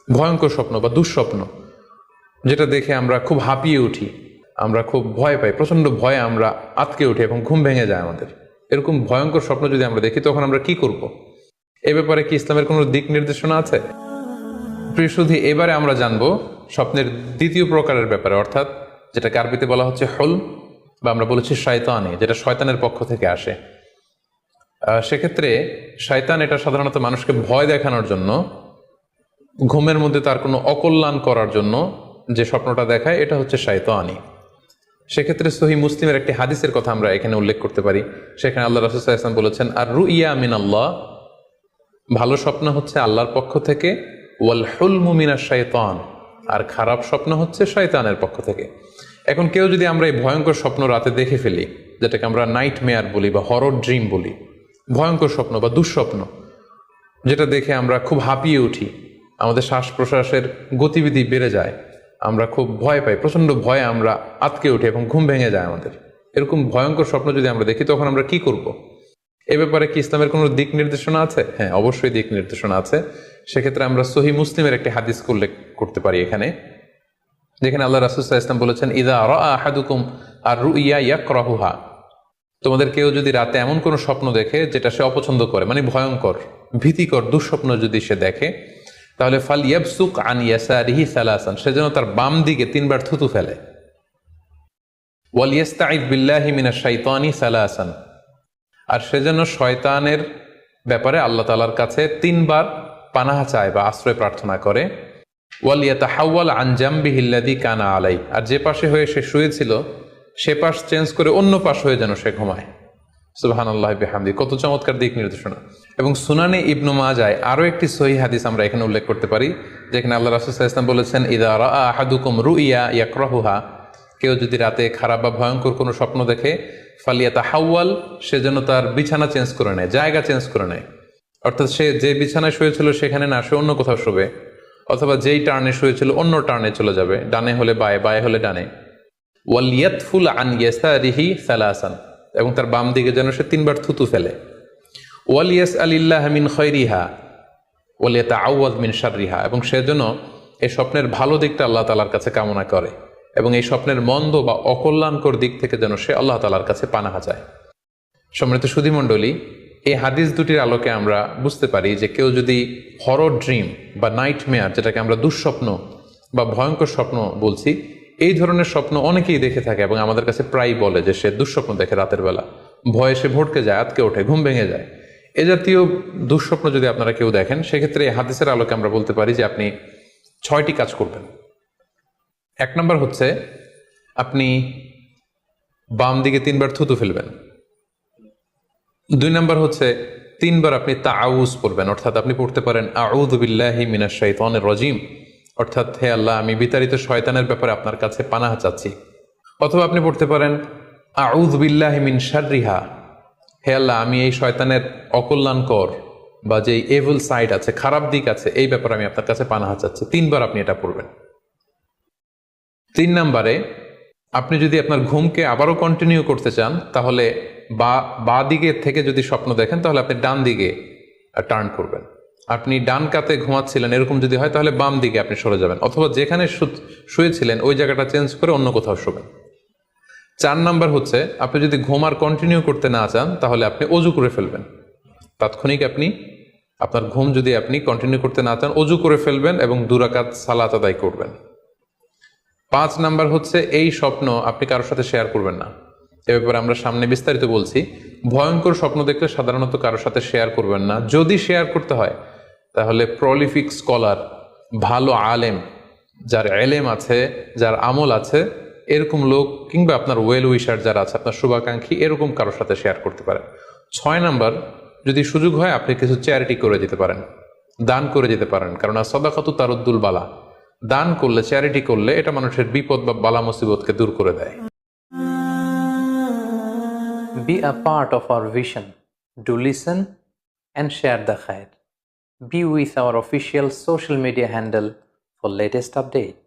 ভয়ঙ্কর স্বপ্ন বা দুঃস্বপ্ন, যেটা দেখে আমরা খুব হাঁপিয়ে উঠি, আমরা খুব ভয় পাই, প্রচন্ড ভয়ে আমরা আঁতকে উঠি এবং ঘুম ভেঙে যায় আমাদের। এরকম ভয়ঙ্কর স্বপ্ন যদি আমরা দেখি তখন আমরা কি করব? এ ব্যাপারে কি ইসলামের কোনো দিক নির্দেশনা আছে? প্রিয় সুধী, এবারে আমরা জানবো স্বপ্নের দ্বিতীয় প্রকারের ব্যাপারে, অর্থাৎ যেটাকে আরবিতে বলা হচ্ছে হলম, বা আমরা বলেছি শয়তানি, যেটা শয়তানের পক্ষ থেকে আসে। সেক্ষেত্রে শয়তান এটা সাধারণত মানুষকে ভয় দেখানোর জন্য, ঘুমের মধ্যে তার কোনো অকল্যাণ করার জন্য যে স্বপ্নটা দেখায়, এটা হচ্ছে শয়তানি। সেক্ষেত্রে সহিহ মুসলিমের একটি হাদিসের কথা আমরা এখানে উল্লেখ করতে পারি। সেখানে আল্লাহ রাসূল সাল্লাল্লাহু আলাইহি ওয়াসাল্লাম বলেছেন, আর রুইয়া মিন আল্লাহ, ভালো স্বপ্ন হচ্ছে আল্লাহর পক্ষ থেকে, ওয়াল হুলমু মিনাশ শাইতান, আর খারাপ স্বপ্ন হচ্ছে শয়তানের পক্ষ থেকে। এখন কেউ যদি আমরা এই ভয়ঙ্কর স্বপ্ন রাতে দেখে ফেলি, যেটাকে আমরা নাইট মেয়ার বলি বা হরর ড্রিম বলি, ভয়ঙ্কর স্বপ্ন বা দুঃস্বপ্ন, যেটা দেখে আমরা খুব হাঁপিয়ে উঠি, আমাদের শ্বাস প্রশ্বাসের গতিবিধি বেড়ে যায়, আমরা খুব ভয় পাই, প্রচন্ড ভয়ে আমরা আঁতকে উঠি এবং ঘুম ভেঙে যায় আমাদের। এরকম ভয়ঙ্কর স্বপ্ন যদি আমরা দেখি তখন আমরা কি করব? এ ব্যাপারে কি ইসলামের কোনো দিক নির্দেশনা আছে? হ্যাঁ, অবশ্যই দিক নির্দেশনা আছে। সেক্ষেত্রে আমরা সহিহ মুসলিমের একটি হাদিস উল্লেখ করতে পারি এখানে, যেখানে আল্লাহ রাসূল সাল্লাল্লাহু আলাইহি ওয়াসাল্লাম বলেছেন, ইযা রাআ আহাদুকুম আর রুইয়া ইয়াকরাহুহা, তোমাদের কেউ যদি রাতে এমন কোনো স্বপ্ন দেখে যেটা সে অপছন্দ করে, মানে ভয়ঙ্কর, ভীতিকর দুঃস্বপ্ন যদি সে দেখে, তাহলে ফাল ইয়াবসুক আন ইয়াসারিহি সালাসান, সে যেন তার বাম দিকে 3 বার থুতু ফেলে। ওয়াল ইস্তাঈদ বিল্লাহি মিনাশ শাইতানি সালাসান, আর সে যেন শয়তানের ব্যাপারে আল্লাহ তাআলার কাছে 3 বার পানাহা চায় বা আশ্রয় প্রার্থনা করে। ওয়াল ইয়াতাহাওয়াল আন জামবিহি আল্লাযী কানা আলাই, আর যে পাশে হয়ে সে শুয়েছিল সে পাশ চেঞ্জ করে অন্য পাশ হয়ে যেন সে ঘুমায়। সুবহানাল্লাহি বিহামদি, কত চমৎকার দিক নির্দেশনা। এবং সুনানে ইবনু মাজায় আরো একটি সহিহ হাদিস আমরা এখানে উল্লেখ করতে পারি, যেখানে আল্লাহ রাসূল সাল্লাল্লাহু আলাইহি ওয়াসাল্লাম বলেছেন, ইযা রাআ আহাদুকুম রুইয়া ইয়াকরাহুহা, কেউ যদি রাতে খারাপ বা ভয়ঙ্কর কোনো স্বপ্ন দেখে, ফালিয়াতাহাওয়াল, সে যেন তার বিছানা চেঞ্জ করে নেয়, জায়গা চেঞ্জ করে নেয়। অর্থাৎ সে যে বিছানায় শুয়েছিল সেখানে না, সে অন্য কোথাও শোবে, অথবা যেই টার্নে শুয়েছিল অন্য টার্নে চলে যাবে, ডানে হলে বায়ে, বায়ে হলে ডানে। ওয়াল ইয়াতফুল আন ইয়াসারিহি সালাসান, এবং তার বাম দিকে যেন সে 3 বার থুতু ফেলে। ওয়াল ইয়াসআলিল্লাহ মিন খায়রিহা ওয়াল ইয়াতাআওয়ায মিন শাররিহা, এবং সে যেন এই স্বপ্নের ভালো দিকটা আল্লাহ তাআলার কাছে কামনা করে, এবং এই স্বপ্নের মন্দ বা অকল্যাণকর দিক থেকে যেন সে আল্লাহ তাআলার কাছে পানাহা চায়। সম্মানিত সুধী মণ্ডলী, এই হাদিস দুটির আলোকে আমরা বুঝতে পারি যে কেউ যদি হরর ড্রিম বা নাইট মেয়ার, যেটাকে আমরা দুঃস্বপ্ন বা ভয়ঙ্কর স্বপ্ন বলছি, এই ধরনের স্বপ্ন অনেকেই দেখে থাকে এবং আমাদের কাছে প্রায় বলে যে সে দুঃস্বপ্ন দেখে রাতের বেলা, ভয়ে সে ভটকে যায়, আতকে ওঠে, ঘুম ভেঙে যায়। এ জাতীয় দুঃস্বপ্ন যদি আপনারা কেউ দেখেন, সেক্ষেত্রে এই হাদিসের আলোকে আমরা বলতে পারি যে আপনি 6টি কাজ করবেন। 1 নম্বর হচ্ছে আপনি বাম দিকে 3 বার থুতু ফেলবেন। 2 নম্বর হচ্ছে 3 বার আপনি তাআউজ পড়বেন, অর্থাৎ আপনি পড়তে পারেন আউযু বিল্লাহি মিনাশ শাইতানির রাজিম, অর্থাৎ হে আল্লাহ, আমি বিতাড়িত শয়তানের ব্যাপারে আপনার কাছে পানাহা চাচ্ছি। অথবা আপনি পড়তে পারেন আউযু বিল্লাহি মিন শাররিহা, হে আল্লাহ, আমি এই শয়তানের অকল্যাণকর বা যে এভিল সাইড আছে, খারাপ দিক আছে, এই ব্যাপারে আমি আপনার কাছে পানাহা চাচ্ছি। 3 বার আপনি এটা পড়বেন। 3 নম্বরে আপনি যদি আপনার ঘুমকে আবারও কন্টিনিউ করতে চান, তাহলে বা দিকে থেকে যদি স্বপ্ন দেখেন, তাহলে আপনি ডান দিকে টার্ন করবেন। আপনি ডান কাতে ঘুমাচ্ছিলেন এরকম যদি হয়, তাহলে বাম দিকে আপনি সরে যাবেন, অথবা যেখানে শুয়েছিলেন ওই জায়গাটা চেঞ্জ করে অন্য কোথাও শোবেন। 4 নাম্বার হচ্ছে আপনি যদি ঘুম আর কন্টিনিউ করতে না চান, তাহলে আপনি অজু করে ফেলবেন। তাৎক্ষণিক আপনি আপনার ঘুম যদি আপনি কন্টিনিউ করতে না চান, অজু করে ফেলবেন এবং 2 রাকাত সালাত আদায় করবেন। 5 নাম্বার হচ্ছে এই স্বপ্ন আপনি কারোর সাথে শেয়ার করবেন না। এ ব্যাপারে আমরা সামনে বিস্তারিত বলছি। ভয়ঙ্কর স্বপ্ন দেখলে সাধারণত কারোর সাথে শেয়ার করবেন না। যদি শেয়ার করতে হয়, তাহলে প্রলিফিক স্কলার, ভালো আলেম, যার এলেম আছে, যার আমল আছে, এরকম লোক, কিংবা আপনার ওয়েল উইশার যারা আছে, আপনার শুভাকাঙ্ক্ষী, এরকম কারোর সাথে শেয়ার করতে পারেন। 6 নাম্বার, যদি সুযোগ হয় আপনি কিছু চ্যারিটি করে যেতে পারেন, দান করে যেতে পারেন, কারণ সাদাকাতু তারুদ্দুল বালা, দান করলে, চ্যারিটি করলে এটা মানুষের বিপদ বা বালা মুসিবতকে দূর করে দেয়। Be a part of our vision. Do listen and share the khair. Be with our official social media handle for latest update.